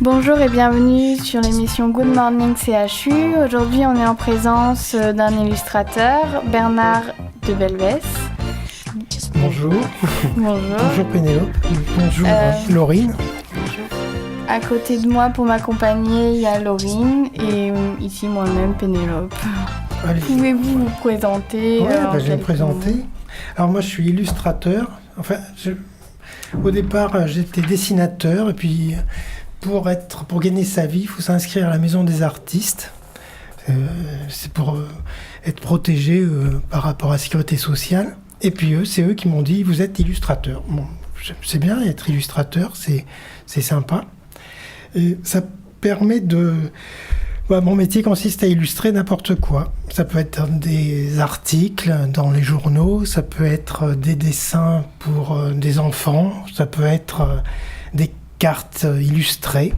Bonjour et bienvenue sur l'émission Good Morning CHU. Aujourd'hui, on est en présence d'un illustrateur, Bernard de Belvès. Bonjour. Bonjour. Bonjour Pénélope. Bonjour Laurine. Bonjour. À côté de moi, pour m'accompagner, il y a Laurine et ici moi-même, Pénélope. Allez. Pouvez-vous vous présenter Je vais me présenter. Alors moi, je suis illustrateur. Enfin, au départ, j'étais dessinateur et puis pour gagner sa vie, il faut s'inscrire à la Maison des artistes. C'est pour être protégé par rapport à la sécurité sociale. Et puis c'est eux qui m'ont dit, vous êtes illustrateur. Bon, c'est bien, être illustrateur, c'est sympa. Et ça permet de... mon métier consiste à illustrer n'importe quoi. Ça peut être des articles dans les journaux, ça peut être des dessins pour des enfants, ça peut être des cartes illustrées,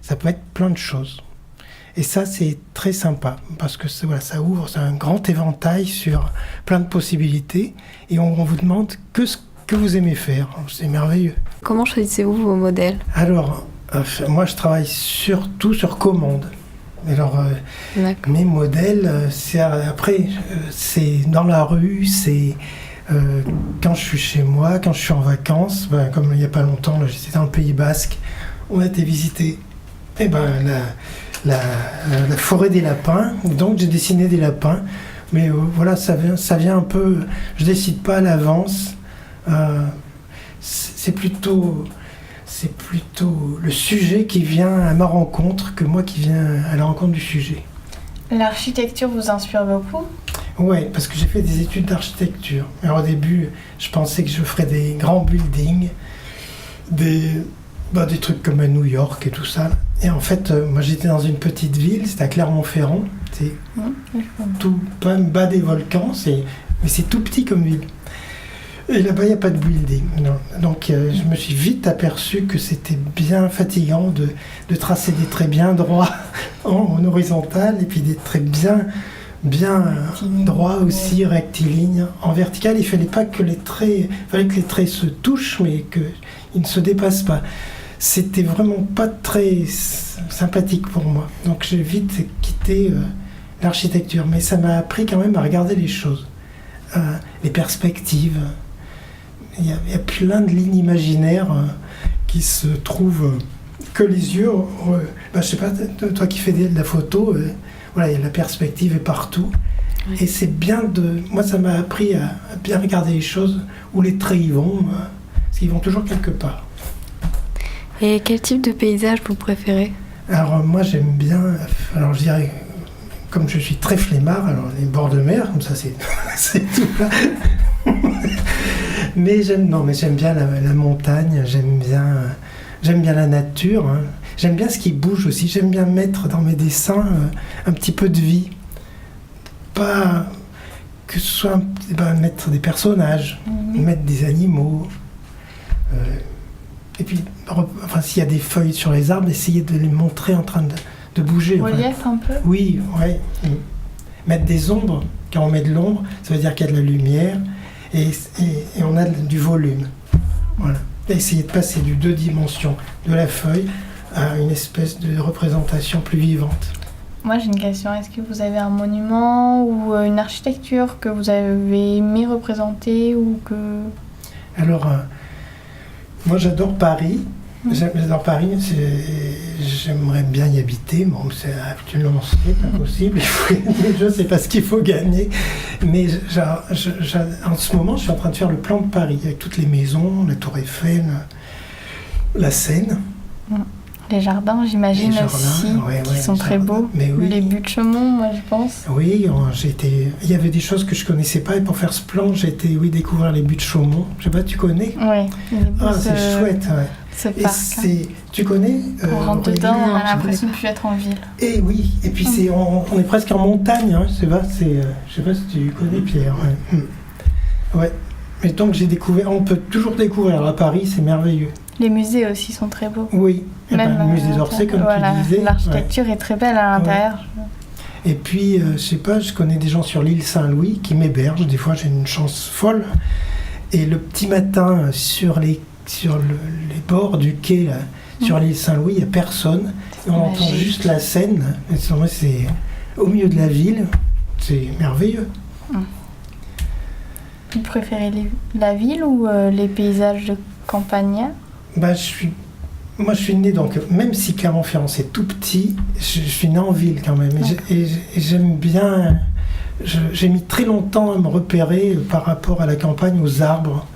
ça peut être plein de choses. Et ça, c'est très sympa, parce que ça ouvre un grand éventail sur plein de possibilités, et on vous demande ce que vous aimez faire. C'est merveilleux. Comment choisissez-vous vos modèles ? Alors, moi, je travaille surtout sur commande. Alors, mes modèles, c'est dans la rue, c'est quand je suis chez moi, quand je suis en vacances, comme il n'y a pas longtemps, là, j'étais dans le Pays Basque, on a été visiter la forêt des lapins, donc j'ai dessiné des lapins, mais voilà, ça vient un peu, je décide pas à l'avance, c'est plutôt le sujet qui vient à ma rencontre que moi qui viens à la rencontre du sujet. L'architecture vous inspire beaucoup ? Oui, parce que j'ai fait des études d'architecture. Alors au début, je pensais que je ferais des grands buildings, des trucs comme à New York et tout ça. Et en fait, moi j'étais dans une petite ville, c'était à Clermont-Ferrand. C'est tout bas des volcans, mais c'est tout petit comme ville. Et là-bas, il n'y a pas de building. Non. Donc, je me suis vite aperçu que c'était bien fatigant de tracer des traits bien droits en horizontal et puis des traits bien droits aussi, rectilignes. En vertical, il fallait que les traits se touchent, mais qu'ils ne se dépassent pas. C'était vraiment pas très sympathique pour moi. Donc, j'ai vite quitté l'architecture. Mais ça m'a appris quand même à regarder les choses, les perspectives. Il y a plein de lignes imaginaires qui se trouvent que les yeux... je sais pas, toi qui fais de la photo, la perspective est partout. Oui. Et c'est bien moi, ça m'a appris à bien regarder les choses, où les traits y vont, parce qu'ils vont toujours quelque part. Et quel type de paysage vous préférez ? Alors moi, j'aime bien... Alors je dirais... Comme je suis très flemmard, alors les bords de mer, comme ça, c'est tout là. Mais j'aime bien la montagne, j'aime bien la nature, hein. J'aime bien ce qui bouge aussi, j'aime bien mettre dans mes dessins un petit peu de vie. Pas que ce soit mettre des personnages, mettre des animaux. Et puis, s'il y a des feuilles sur les arbres, essayer de les montrer en train de bouger. Relief un peu ? Oui, ouais. Mettre des ombres, quand on met de l'ombre, ça veut dire qu'il y a de la lumière et on a du volume. Voilà. Et essayer de passer du 2 dimensions de la feuille à une espèce de représentation plus vivante. Moi j'ai une question, est-ce que vous avez un monument ou une architecture que vous avez aimé représenter ou que... Alors, moi j'adore Paris. J'adore Paris, j'aimerais bien y habiter. Bon, actuellement, c'est pas possible. Je ne sais pas ce qu'il faut gagner. Mais en ce moment, je suis en train de faire le plan de Paris, avec toutes les maisons, la Tour Eiffel, la Seine. Les jardins, j'imagine aussi, qui sont très beaux. Mais oui. Les buts de Chaumont, moi, je pense. Oui, il y avait des choses que je ne connaissais pas. Et pour faire ce plan, j'ai été découvrir les buts de Chaumont. Je ne sais pas, tu connais ? Oui. C'est chouette, ouais. Et tu connais on rentre dedans, on a l'impression de ne plus être en ville. Et oui, et puis on est presque en montagne, hein, je sais pas si tu connais Pierre. Ouais. Mais donc on peut toujours découvrir à Paris, c'est merveilleux. Les musées aussi sont très beaux. Oui, même le musée d'Orsay, comme tu disais. L'architecture est très belle à l'intérieur. Ouais. Et puis, je sais pas, je connais des gens sur l'île Saint-Louis qui m'hébergent, des fois j'ai une chance folle. Et le petit matin, sur les bords du quai, là, Sur l'île Saint-Louis, il n'y a personne. Et on entend magique. juste la Seine. Et c'est au milieu de la ville. C'est merveilleux. Vous préférez la ville ou les paysages de campagne? Moi, je suis né, donc, même si Clermont-Ferrand c'est tout petit, je suis né en ville quand même. Et j'aime bien. J'ai mis très longtemps à me repérer par rapport à la campagne, aux arbres.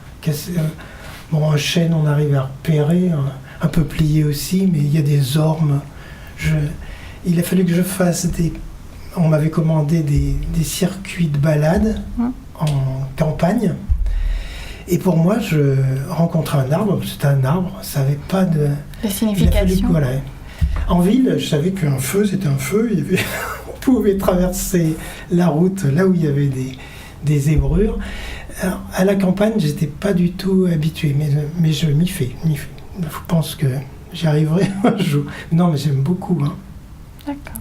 Bon, un chêne, on arrive à repérer, un peuplier aussi, mais il y a des ormes. Il a fallu que je fasse on m'avait commandé des circuits de balade en campagne. Et pour moi, je rencontrais un arbre, c'était un arbre, ça n'avait pas de signification. Voilà. En ville, je savais qu'un feu, c'était un feu. On pouvait traverser la route là où il y avait des zébrures. Alors, à la campagne, j'étais pas du tout habitué, mais je m'y fais. Je pense que j'y arriverai un jour. Non, mais j'aime beaucoup. Hein. D'accord.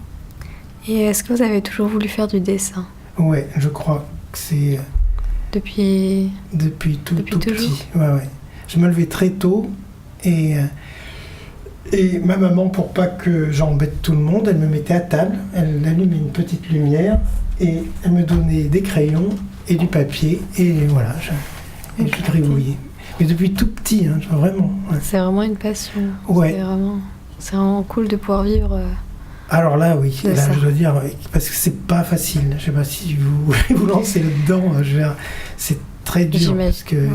Et est-ce que vous avez toujours voulu faire du dessin? Ouais, je crois que c'est... Depuis tout toujours. petit. Ouais. Je me levais très tôt et ma maman, pour pas que j'embête tout le monde, elle me mettait à table, elle allumait une petite lumière et elle me donnait des crayons et du papier et voilà, je gribouillais. Mais depuis tout petit, hein, vraiment. Ouais. C'est vraiment une passion. Ouais. C'est vraiment cool de pouvoir vivre. Alors là, oui, là, ça. je dois dire, parce que c'est pas facile. Je sais pas si vous vous lancez là-dedans, c'est très dur. J'imagine. Parce que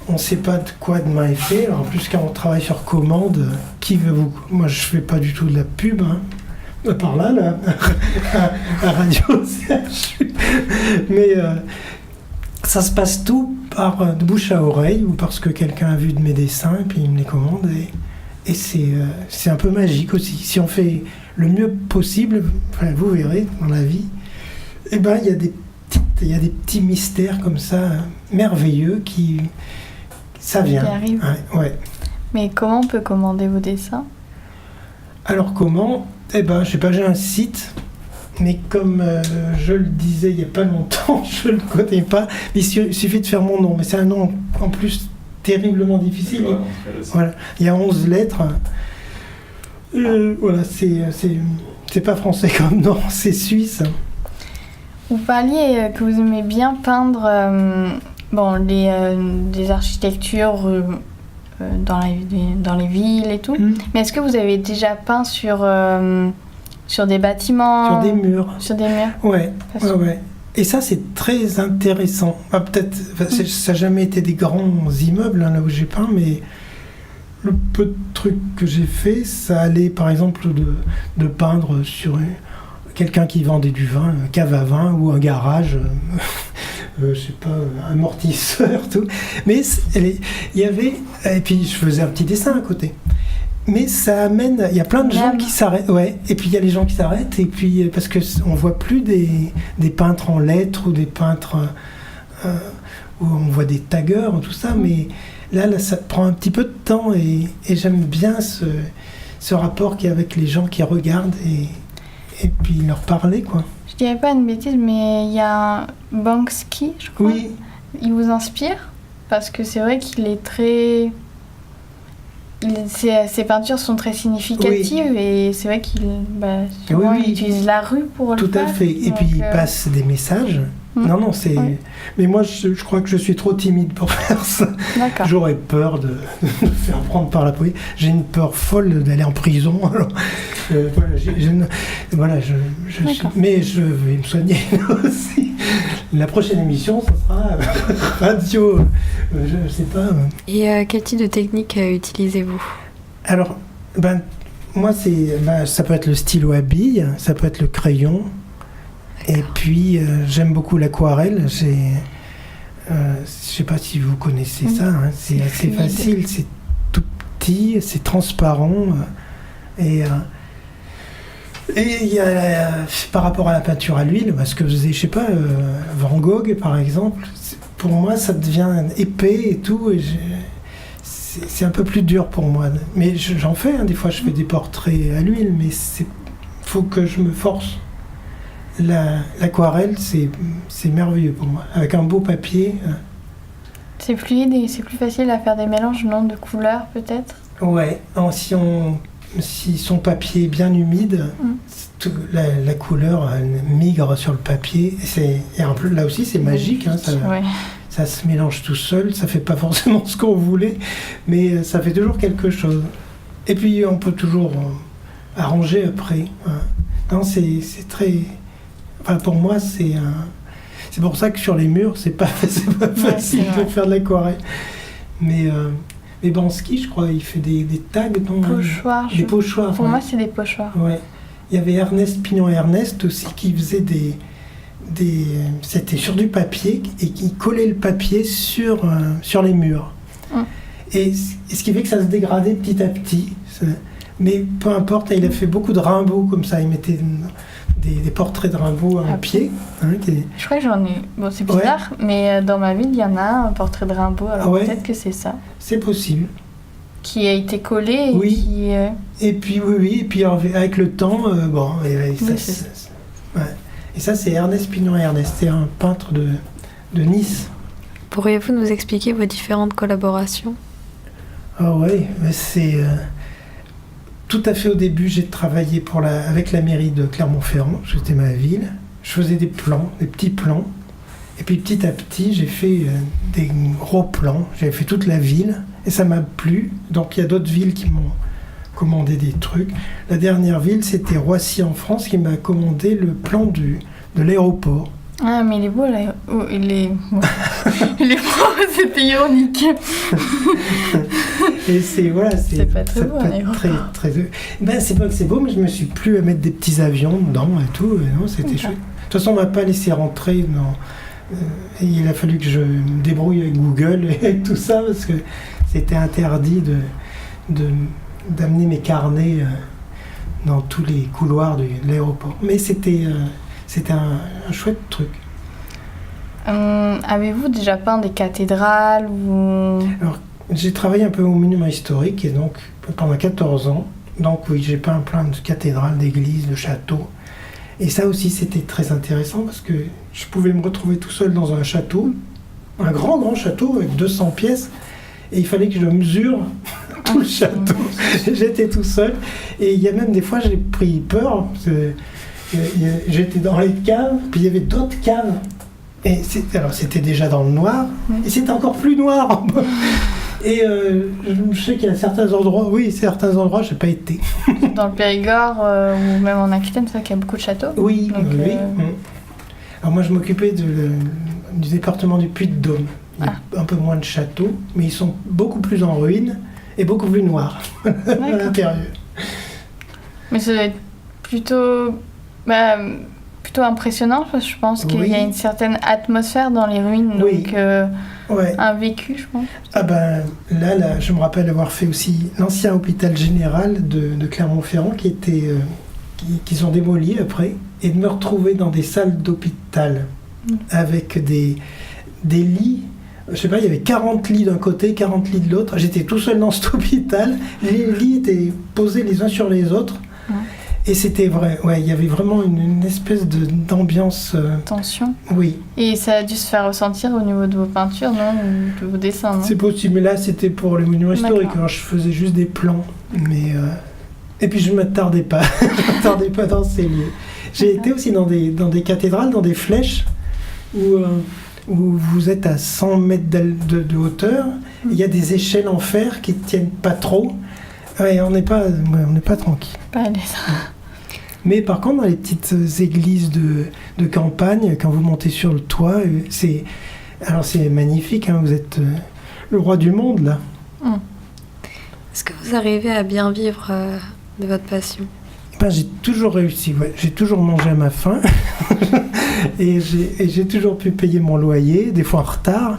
on sait pas de quoi demain est fait. Alors, en plus, quand on travaille sur commande, qui veut vous... Moi, je fais pas du tout de la pub, hein. Par là, à Radio CHU. Mais ça se passe tout par de bouche à oreille ou parce que quelqu'un a vu de mes dessins et puis il me les commande. Et c'est un peu magique aussi. Si on fait le mieux possible, enfin, vous verrez dans la vie, eh ben, il y a des petits mystères comme ça, merveilleux, ça vient. Qui arrivent. Ouais. Mais comment on peut commander vos dessins? Alors comment? Eh ben, je sais pas, j'ai un site, mais comme je le disais il y a pas longtemps, je le connais pas. Il suffit de faire mon nom, mais c'est un nom en plus terriblement difficile. Voilà, il y a 11 lettres. Voilà, c'est pas français comme nom, c'est suisse. Vous parliez que vous aimez bien peindre des architectures dans les villes et tout. Mais est-ce que vous avez déjà peint sur des bâtiments? Sur des murs. Sur des murs. Ouais. Et ça, c'est très intéressant. Ça n'a jamais été des grands immeubles là où j'ai peint, mais le peu de trucs que j'ai fait, ça allait par exemple de peindre sur quelqu'un qui vendait du vin, un cave à vin ou un garage, je sais pas, un amortisseur, tout. Mais il y avait, et puis je faisais un petit dessin à côté. Mais ça amène, il y a plein de gens qui s'arrêtent, ouais. Et puis il y a les gens qui s'arrêtent, et puis parce que on voit plus des peintres en lettres ou des peintres où on voit des taggers ou tout ça, mais là ça prend un petit peu de temps et j'aime bien ce rapport qu'il y a avec les gens qui regardent et puis leur parler, quoi. Je dirais pas une bêtise, mais il y a un Banksy, je crois. Oui. Il vous inspire? Parce que c'est vrai qu'il est très... Ses peintures sont très significatives, oui. Et c'est vrai qu'il il utilise la rue pour le faire. Tout à fait. Et puis il passe des messages. Non, c'est... Oui. Mais moi, je crois que je suis trop timide pour faire ça. D'accord. J'aurais peur de me faire prendre par la police. J'ai une peur folle d'aller en prison. Alors, mais je vais me soigner aussi. La prochaine émission, ce sera radio, je sais pas. Et quel type de technique utilisez-vous? Alors, moi, ça peut être le stylo à billes, ça peut être le crayon. Et puis, j'aime beaucoup l'aquarelle. Je sais pas si vous connaissez ça. Hein. C'est assez facile, c'est tout petit, c'est transparent. Et il y a, par rapport à la peinture à l'huile, ce que faisait, je sais pas, Van Gogh, par exemple, pour moi, ça devient épais et tout. Et c'est un peu plus dur pour moi. Mais j'en fais, hein, des fois, je fais des portraits à l'huile, mais faut que je me force. L'aquarelle, c'est merveilleux pour moi. Avec un beau papier. C'est fluide et c'est plus facile à faire des mélanges, non, de couleurs peut-être? Ouais, si son papier est bien humide, la couleur migre sur le papier. Et un peu, là aussi, c'est magique. Hein, ça se mélange tout seul. Ça fait pas forcément ce qu'on voulait, mais ça fait toujours quelque chose. Et puis, on peut toujours arranger après. Hein. Non, c'est très... Enfin, pour moi, c'est pour ça que sur les murs, c'est pas facile de faire de l'aquarelle. Mais en ski, je crois, il fait des tags. Pochoirs. Des pochoirs. Pour moi, c'est des pochoirs. Ouais. Il y avait Ernest Pignon-Ernest aussi qui faisait c'était sur du papier et qui collait le papier sur les murs. Et ce qui fait que ça se dégradait petit à petit. Mais peu importe, il a fait beaucoup de Rimbaud comme ça. Il mettait des portraits de Rimbaud en pied. Hein, Je crois que j'en ai... Bon, c'est bizarre, mais dans ma ville, il y en a un portrait de Rimbaud. Alors peut-être que c'est ça. C'est possible. Qui a été collé et qui... Et puis, et puis avec le temps, Et ça, c'est Ernest Pignon-Ernest. C'est un peintre de Nice. Pourriez-vous nous expliquer vos différentes collaborations ? Ah oui, c'est... Tout à fait au début, j'ai travaillé avec la mairie de Clermont-Ferrand, c'était ma ville. Je faisais des plans, des petits plans. Et puis petit à petit, j'ai fait des gros plans. J'avais fait toute la ville et ça m'a plu. Donc il y a d'autres villes qui m'ont commandé des trucs. La dernière ville, c'était Roissy en France qui m'a commandé le plan de l'aéroport. Ah, mais il est beau là. Oh, il est beau, c'était ironique. Et c'est pas très beau, un aéroport. Ben, c'est pas que c'est beau, mais je me suis plus à mettre des petits avions dedans et tout. Et non, c'était chouette. De toute façon, on m'a pas laissé rentrer dans. Et il a fallu que je me débrouille avec Google et tout ça parce que c'était interdit d'amener mes carnets dans tous les couloirs de l'aéroport. Mais c'était un chouette truc. Avez-vous déjà peint des cathédrales ou... Alors, j'ai travaillé un peu au monument historique et donc pendant 14 ans. Donc oui, j'ai peint plein de cathédrales, d'églises, de châteaux. Et ça aussi, c'était très intéressant parce que je pouvais me retrouver tout seul dans un château, un grand château avec 200 pièces, et il fallait que je mesure tout le château. J'étais tout seul, et il y a même des fois, j'ai pris peur, parce que j'étais dans les caves, puis il y avait d'autres caves. Et c'était déjà dans le noir, et c'était encore plus noir. Et je sais qu'il y a certains endroits, je n'ai pas été. Dans le Périgord ou même en Aquitaine, c'est vrai qu'il y a beaucoup de châteaux. Oui, donc, oui. Alors moi, je m'occupais du département du Puy-de-Dôme. Il y a un peu moins de châteaux, mais ils sont beaucoup plus en ruine et beaucoup plus noirs à l'intérieur. Mais ça doit être plutôt impressionnant, parce que je pense qu'il y a une certaine atmosphère dans les ruines, donc un vécu, je pense. Ah ben là, je me rappelle avoir fait aussi l'ancien hôpital général de Clermont-Ferrand qu'ils ont démoli après, et de me retrouver dans des salles d'hôpital avec des lits. Je sais pas, il y avait 40 lits d'un côté, 40 lits de l'autre. J'étais tout seul dans cet hôpital. Les lits étaient posés les uns sur les autres. Et c'était vrai, il y avait vraiment une espèce d'ambiance... Tension. Oui. Et ça a dû se faire ressentir au niveau de vos peintures, non ? Ou de vos dessins, non ? C'est possible, mais là, c'était pour les monuments historiques. Alors, je faisais juste des plans. Mais, et puis, je ne m'attardais pas. Dans ces lieux. J'ai été aussi dans des cathédrales, dans des flèches, où vous êtes à 100 mètres de hauteur. Il y a des échelles en fer qui ne tiennent pas trop. Ouais, on n'est pas tranquille. Pas les ça. Mais par contre, dans les petites églises de campagne, quand vous montez sur le toit, c'est magnifique, hein, vous êtes le roi du monde, là. Est-ce que vous arrivez à bien vivre de votre passion ? J'ai toujours réussi, j'ai toujours mangé à ma faim, et j'ai toujours pu payer mon loyer, des fois en retard,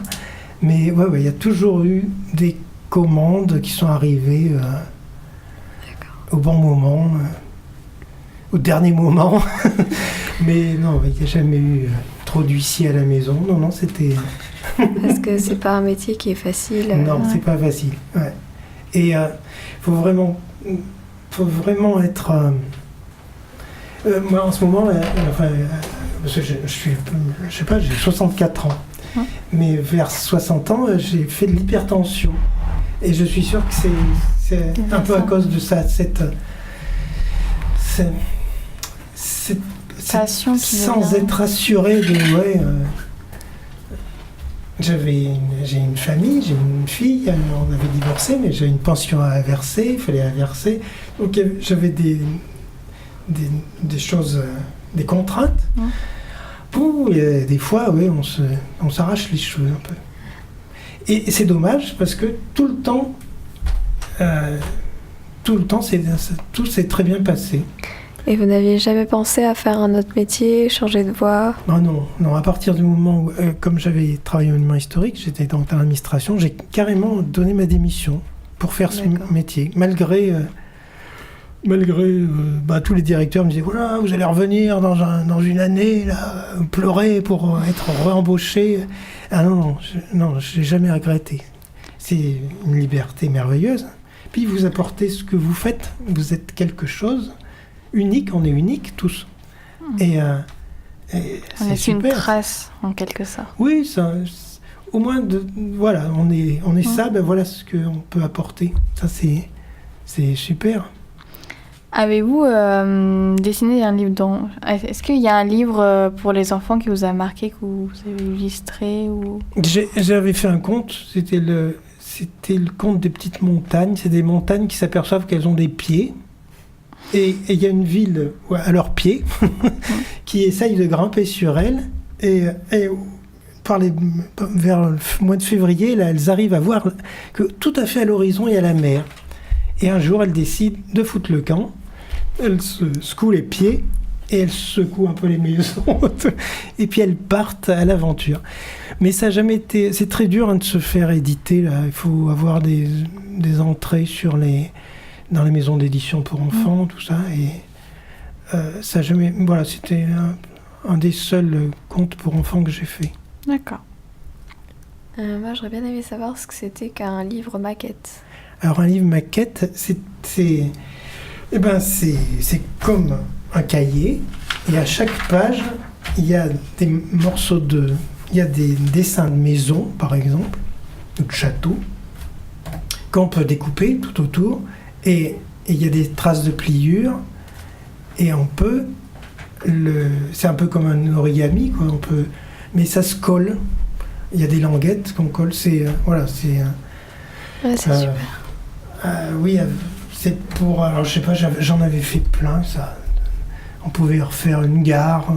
mais il y a toujours eu des commandes qui sont arrivées au bon moment, au dernier moment. Mais non, il n'y a jamais eu trop d'huissiers à la maison. Non, c'était... Parce que c'est pas un métier qui est facile. Non, c'est pas facile. Ouais. Et faut vraiment être... moi, en ce moment, je sais pas, j'ai 64 ans. Mais vers 60 ans, j'ai fait de l'hypertension. Et je suis sûr que C'est un peu à cause de ça, cette passion qui sans devient- être assuré de j'ai une famille, j'ai une fille, on avait divorcé, mais j'ai une pension à verser, il fallait la verser. Donc j'avais des choses, des contraintes. Ouh, et des fois, oui, on s'arrache les cheveux un peu. Et c'est dommage parce que tout le temps, tout s'est très bien passé. Et vous n'aviez jamais pensé à faire un autre métier, changer de voie? Non, à partir du moment où, comme j'avais travaillé au monument historique, j'étais dans l'administration, j'ai carrément donné ma démission pour faire ce métier, malgré tous les directeurs me disaient voilà, vous allez revenir dans une année là, pleurer pour être réembauché. Ah non, je l'ai jamais regretté. C'est une liberté merveilleuse. Puis vous apportez ce que vous faites, vous êtes quelque chose unique, on est unique tous. Et on laisse une trace en quelque sorte. Oui, ça, au moins on est ça, ben voilà ce qu'on peut apporter. Ça c'est super. Avez-vous dessiné un livre Est-ce qu'il y a un livre pour les enfants qui vous a marqué, que vous avez illustré ou... J'avais fait un conte, c'était le conte des petites montagnes. C'est des montagnes qui s'aperçoivent qu'elles ont des pieds. Et il y a une ville à leurs pieds qui essaye de grimper sur elles. Et vers le mois de février, là, elles arrivent à voir que tout à fait à l'horizon, il y a la mer. Et un jour, elles décident de foutre le camp. Elles se secouent les pieds et elles secouent un peu les maisons. Et puis elles partent à l'aventure. Mais ça n'a jamais été... C'est très dur de se faire éditer. Là. Il faut avoir des entrées dans les maisons d'édition pour enfants, tout ça. Et ça jamais... Voilà, c'était un des seuls contes pour enfants que j'ai fait. D'accord. Moi, j'aurais bien aimé savoir ce que c'était qu'un livre maquette. Alors un livre maquette, c'est comme un cahier, et à chaque page, il y a des morceaux il y a des dessins de maisons, par exemple, ou de châteaux, qu'on peut découper tout autour, et il y a des traces de pliure, et on peut, c'est un peu comme un origami, quoi, mais ça se colle. Il y a des languettes qu'on colle, c'est super. Oui, c'est pour... Alors, je sais pas, j'en avais fait plein, ça. On pouvait refaire une gare.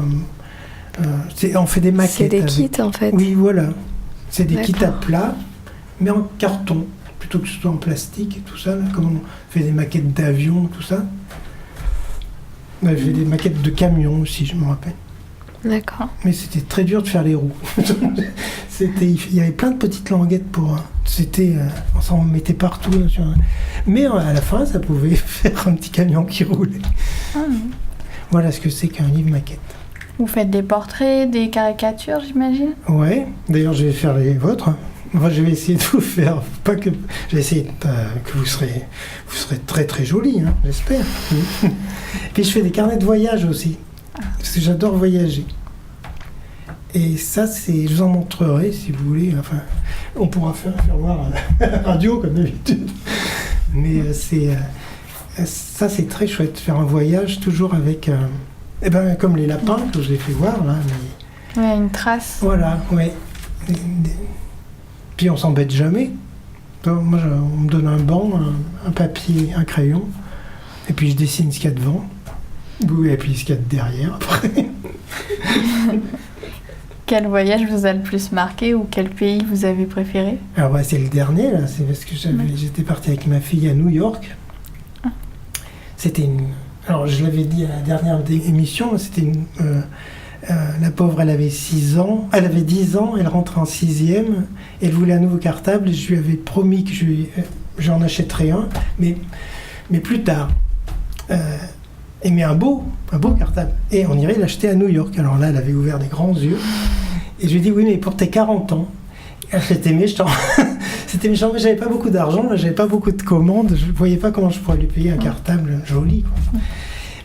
On fait des maquettes. C'est des kits, en fait. Oui, voilà. C'est des kits à plat, mais en carton, plutôt que ce soit en plastique et tout ça. Là, comme on fait des maquettes d'avions, tout ça. On avait fait des maquettes de camions aussi, je me rappelle. D'accord. Mais c'était très dur de faire les roues. Il y avait plein de petites languettes pour... on s'en mettait partout. Mais à la fin, ça pouvait faire un petit camion qui roulait. Voilà ce que c'est qu'un livre maquette. Vous faites des portraits, des caricatures, j'imagine? Ouais, d'ailleurs je vais faire les vôtres. Moi je vais essayer de vous faire... Je vais essayer que vous serez très très jolis, hein, j'espère. Puis je fais des carnets de voyage aussi. Parce que j'adore voyager. Et ça, je vous en montrerai si vous voulez. Enfin, on pourra faire voir à la radio comme d'habitude. Mais ça, c'est très chouette. Faire un voyage toujours avec... comme les lapins que je l'ai fait voir là. Mais... Ouais, une trace. Voilà, ouais. Puis on s'embête jamais. Donc, moi, on me donne un banc, un papier, un crayon. Et puis je dessine ce qu'il y a devant. Oui, et puis ce qu'il y a derrière après. Quel voyage vous a le plus marqué ou quel pays vous avez préféré? Alors c'est le dernier là, c'est parce que j'étais parti avec ma fille à New York. C'était alors je l'avais dit à la dernière émission, c'était la pauvre, elle avait 10 ans, elle rentrait en 6e, elle voulait un nouveau cartable, et je lui avais promis que j'en achèterais un, mais plus tard. Mais un beau cartable. Et on irait l'acheter à New York. Alors là, elle avait ouvert des grands yeux. Et je lui ai dit, oui, mais pour tes 40 ans. C'était méchant. C'était méchant, mais j'avais pas beaucoup d'argent, j'avais pas beaucoup de commandes. Je voyais pas comment je pourrais lui payer un cartable joli, quoi.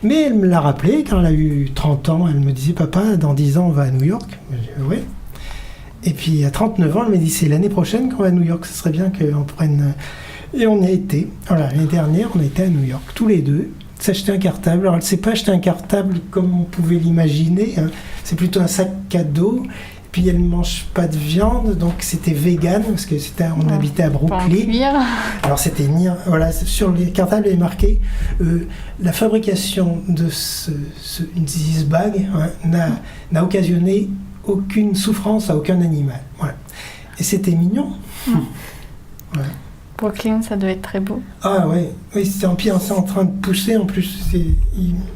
Mais elle me l'a rappelé, quand elle a eu 30 ans, elle me disait, papa, dans 10 ans, on va à New York. Je dis, oui. Et puis à 39 ans, elle m'a dit, c'est l'année prochaine qu'on va à New York. Ce serait bien qu'on prenne Et on y a été. Voilà, l'année dernière, on a été à New York, tous les deux, s'acheter un cartable. Alors, elle ne s'est pas acheté un cartable comme on pouvait l'imaginer. Hein. C'est plutôt un sac cadeau. Puis elle ne mange pas de viande, donc c'était vegan, parce que on habitait à Brooklyn. Alors c'était voilà, sur les cartables, il est marqué la fabrication de this bag n'a occasionné aucune souffrance à aucun animal. Voilà. Et c'était mignon. Ouais. Brooklyn, ça doit être très beau. Ah ouais, oui, c'est en train de pousser en plus.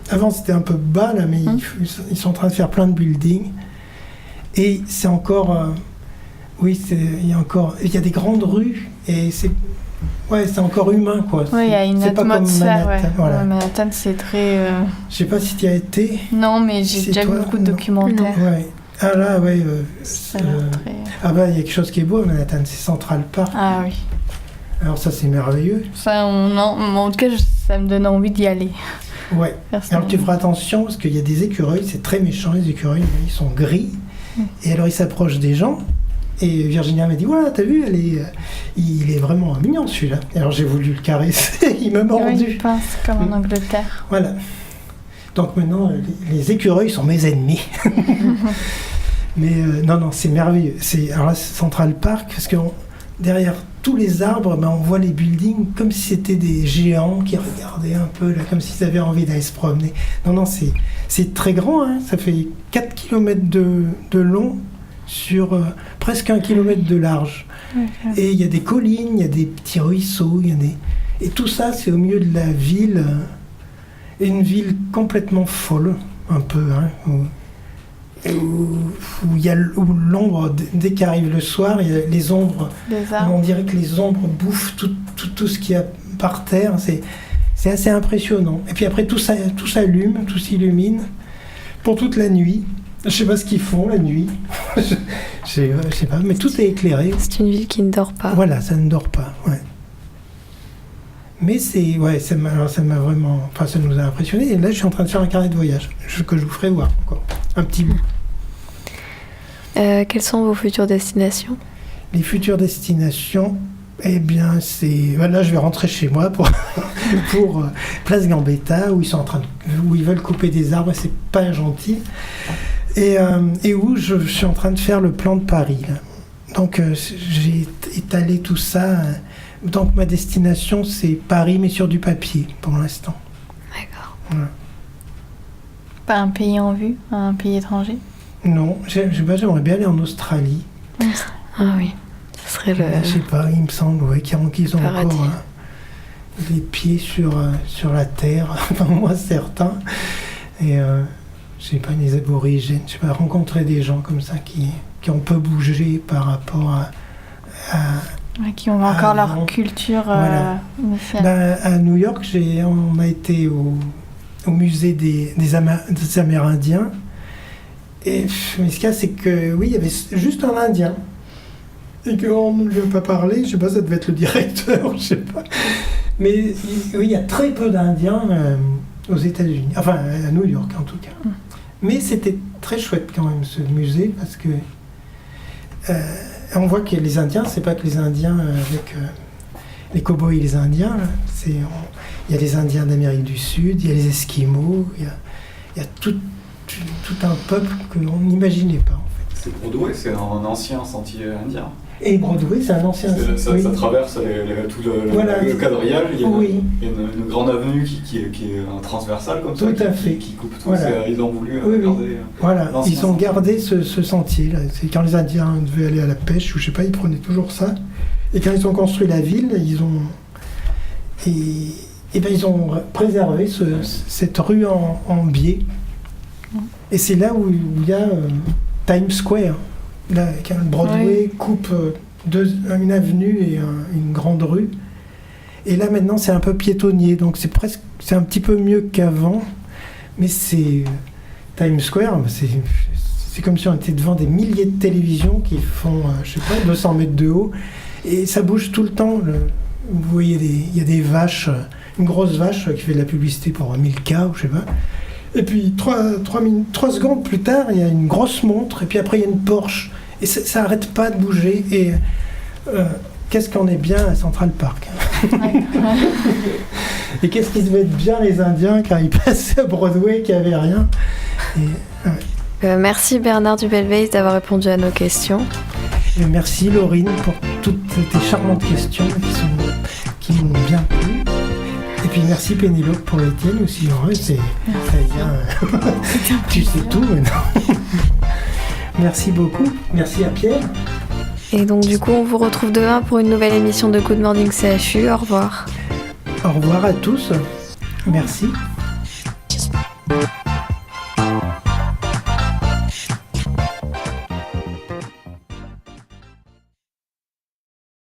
Avant c'était un peu bas là, mais ils sont en train de faire plein de buildings. Et c'est encore, il y a des grandes rues et c'est encore humain quoi. Oui, il y a une atmosphère. Manhattan, voilà. Manhattan, c'est très. Je sais pas si tu y as été. Non, mais j'ai déjà vu beaucoup de documentaires. Ouais. Ah là, ouais. Ça a l'air très. Ah bah, il y a quelque chose qui est beau à Manhattan, c'est Central Park. Ah oui. Alors ça, c'est merveilleux. Ça, en tout cas, ça me donne envie d'y aller. Ouais. Alors tu feras attention parce qu'il y a des écureuils, c'est très méchant les écureuils, ils sont gris. Et alors il s'approche des gens et Virginia m'a dit voilà, t'as vu, il est vraiment mignon celui-là. Et alors j'ai voulu le caresser, il m'a mordu. Oui, il pince comme en Angleterre. Voilà. Donc maintenant les écureuils sont mes ennemis. Mais non, c'est merveilleux. Alors là c'est Central Park parce que derrière tous les arbres, on voit les buildings comme si c'était des géants qui regardaient un peu là, comme s'ils avaient envie d'aller se promener. Non, c'est très grand, hein. Ça fait 4 km de long sur presque 1 km de large. Okay. Et il y a des collines, il y a des petits ruisseaux, et tout ça c'est au milieu de la ville, une ville complètement folle, un peu, hein, où l'ombre, dès qu'arrive le soir, il y a les ombres, on dirait que les ombres bouffent tout ce qu'il y a par terre, c'est assez impressionnant. Et puis après tout s'allume, tout s'illumine pour toute la nuit. Je sais pas ce qu'ils font la nuit, je sais pas, mais tout est éclairé. C'est une ville qui ne dort pas. Voilà, ça ne dort pas, ouais. Mais ça m'a vraiment, ça nous a impressionnés. Et là, je suis en train de faire un carnet de voyage, que je vous ferai voir encore, un petit bout. Quelles sont vos futures destinations ? Les futures destinations, eh bien, là, je vais rentrer chez moi pour Place Gambetta, où ils veulent couper des arbres, et c'est pas gentil. Et où je suis en train de faire le plan de Paris. Là. Donc, j'ai étalé tout ça. Donc ma destination c'est Paris mais sur du papier pour l'instant. D'accord. Voilà. Pas un pays en vue, un pays étranger ? Non, j'aimerais bien aller en Australie. Ah oui, ce serait le... Je sais pas, il me semble qu'ils ont paradis. Encore les pieds sur la terre, enfin moi certains. Et je sais pas, les aborigènes, je sais pas, rencontrer des gens comme ça qui ont peu bougé par rapport à qui ont encore leur culture initiale. À New York, on a été au musée des Amérindiens. Mais ce qu'il y a, c'est que oui, il y avait juste un Indien. Et qu'on ne lui a pas parlé, je sais pas, ça devait être le directeur, je sais pas. Mais oui, il y a très peu d'Indiens aux États-Unis, enfin à New York en tout cas. Mais c'était très chouette quand même ce musée parce que on voit que les Indiens, c'est pas que les Indiens avec les cow-boys et les Indiens. Il y a les Indiens d'Amérique du Sud, il y a les Esquimaux, il y a tout un peuple que l'on n'imaginait pas en fait. C'est Broadway, c'est un ancien sentier indien. Et Broadway, c'est un ancien sentier. Ça traverse tout le quadrillage. Il y a une grande avenue qui est transversale comme ça, qui coupe tout. Ils ont voulu garder. Voilà, ils ont gardé ce sentier-là. C'est quand les Indiens devaient aller à la pêche, ou je sais pas, ils prenaient toujours ça. Et quand ils ont construit la ville, ils ont préservé cette rue en biais. Et c'est là où il y a Times Square. Là, Broadway coupe une avenue et une grande rue. Et là, maintenant, c'est un peu piétonnier. Donc, c'est un petit peu mieux qu'avant. Mais c'est Times Square, c'est comme si on était devant des milliers de télévisions qui font, je sais pas, 200 mètres de haut. Et ça bouge tout le temps. Vous voyez, il y a des vaches, une grosse vache qui fait de la publicité pour Milka, ou je sais pas. Et puis 3 secondes plus tard, il y a une grosse montre, et puis après il y a une Porsche. Et ça n'arrête pas de bouger. Et qu'est-ce qu'on est bien à Central Park. Et qu'est-ce qu'ils devaient être bien les Indiens quand ils passaient à Broadway qui avait rien. Merci Bernard Dubelveis d'avoir répondu à nos questions. Et merci Laurine pour toutes tes charmantes questions qui m'ont bien plu. Et puis merci Pénélope pour les tiennes aussi. Tu sais tout maintenant. Merci beaucoup. Merci à Pierre. Et donc du coup on vous retrouve demain pour une nouvelle émission de Good Morning CHU. Au revoir. Au revoir à tous. Merci.